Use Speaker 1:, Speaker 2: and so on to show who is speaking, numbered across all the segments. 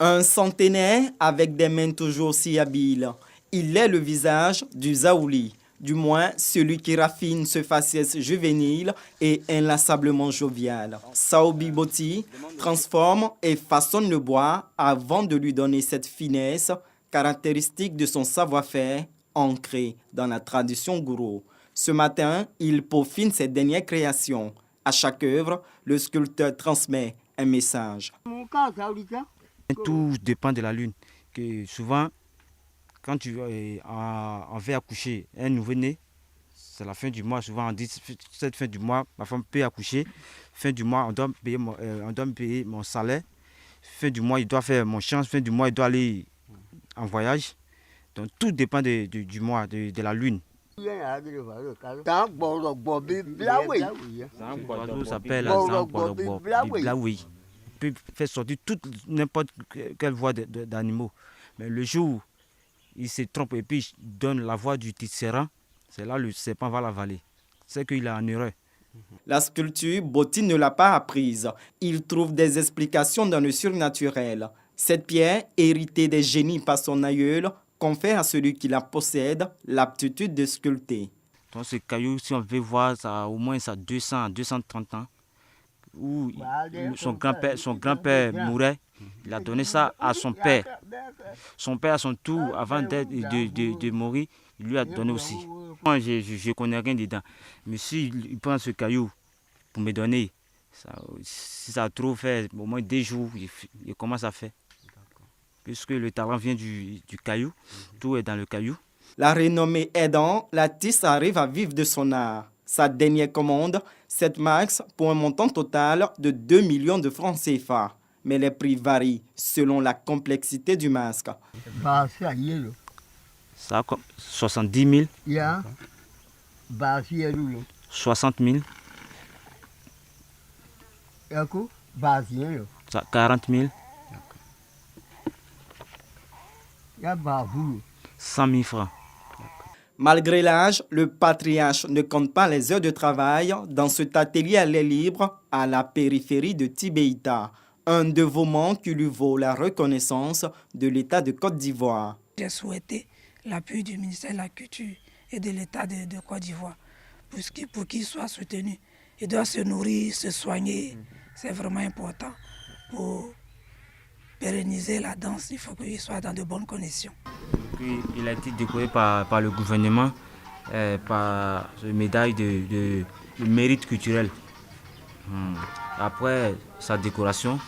Speaker 1: Un centenaire avec des mains toujours aussi habiles. Il est le visage du Zaouli, du moins celui qui raffine ce faciès juvénile et inlassablement jovial. Saobi Boti transforme et façonne le bois avant de lui donner cette finesse caractéristique de son savoir-faire ancré dans la tradition gourou. Ce matin, il peaufine ses dernières créations. À chaque œuvre, le sculpteur transmet un message.
Speaker 2: Tout dépend de la lune. Que souvent, quand tu en vais accoucher un nouveau-né, c'est la fin du mois. Souvent, on dit cette fin du mois, ma femme peut accoucher. Fin du mois, on doit me payer mon salaire. Fin du mois, il doit faire mon change. Fin du mois, il doit aller en voyage. Donc, tout dépend du mois, de la lune. L'oiseau s'appelle Blaoui. Il peut faire sortir n'importe quelle voix d'animaux. Mais le jour où il se trompe et puis il donne la voix du tisserand, c'est là que le serpent va l'avaler. C'est qu'il est en erreur.
Speaker 1: La sculpture, Boti ne l'a pas apprise. Il trouve des explications dans le surnaturel. Cette pierre, héritée des génies par son aïeul, confère à celui qui la possède l'aptitude de sculpter.
Speaker 2: Donc ce caillou, si on veut voir, ça a au moins 200 à 230 ans. Où son grand-père mourait, il a donné ça à son père. Son père, à son tour, avant de mourir, il lui a donné aussi. Moi, je ne connais rien dedans. Mais s'il prend ce caillou pour me donner, si ça a trop fait, au moins 2 jours, il commence à faire. Puisque le talent vient du caillou, tout est dans le caillou.
Speaker 1: La renommée aidant, l'artiste arrive à vivre de son art. Sa dernière commande, 7 max pour un montant total de 2 millions de francs CFA. Mais les prix varient selon la complexité du masque.
Speaker 2: Ça a 70 000, 60 000, 40 000, 100 000 francs.
Speaker 1: Malgré l'âge, le patriarche ne compte pas les heures de travail dans cet atelier à l'air libre à la périphérie de Tibéita. Un dévouement qui lui vaut la reconnaissance de l'État de Côte d'Ivoire.
Speaker 3: J'ai souhaité l'appui du ministère de la Culture et de l'État de Côte d'Ivoire pour qu'il soit soutenu. Il doit se nourrir, se soigner. C'est vraiment important pour pérenniser la danse. Il faut qu'il soit dans de bonnes conditions.
Speaker 2: Il a été décoré par le gouvernement par une médaille de mérite culturel. Après sa décoration,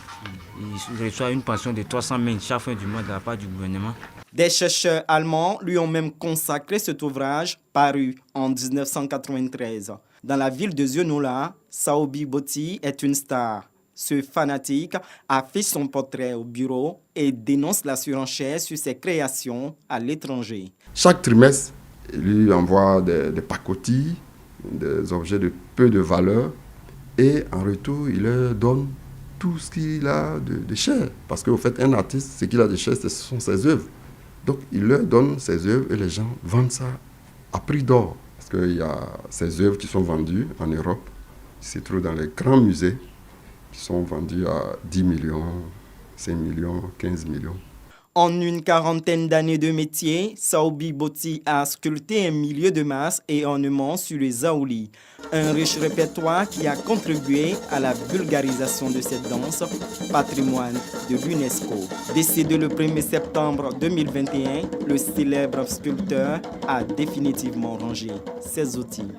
Speaker 2: il reçoit une pension de 300 000 chaque fin du mois de la part du gouvernement.
Speaker 1: Des chercheurs allemands lui ont même consacré cet ouvrage paru en 1993. Dans la ville de Zionoula, Saobi Boti est une star. Ce fanatique affiche son portrait au bureau et dénonce la surenchère sur ses créations à l'étranger.
Speaker 4: Chaque trimestre, il lui envoie des pacotilles, des objets de peu de valeur, et en retour, il leur donne tout ce qu'il a de cher. Parce qu'au fait, un artiste, ce qu'il a de cher, ce sont ses œuvres. Donc, il leur donne ses œuvres et les gens vendent ça à prix d'or. Parce qu'il y a ces œuvres qui sont vendues en Europe, qui se trouvent dans les grands musées, qui sont vendus à 10 millions, 5 millions, 15 millions.
Speaker 1: En une quarantaine d'années de métier, Saobi Boti a sculpté un milieu de masse et ornements sur les Zaouli. Un riche répertoire qui a contribué à la vulgarisation de cette danse, patrimoine de l'UNESCO. Décédé le 1er septembre 2021, le célèbre sculpteur a définitivement rangé ses outils.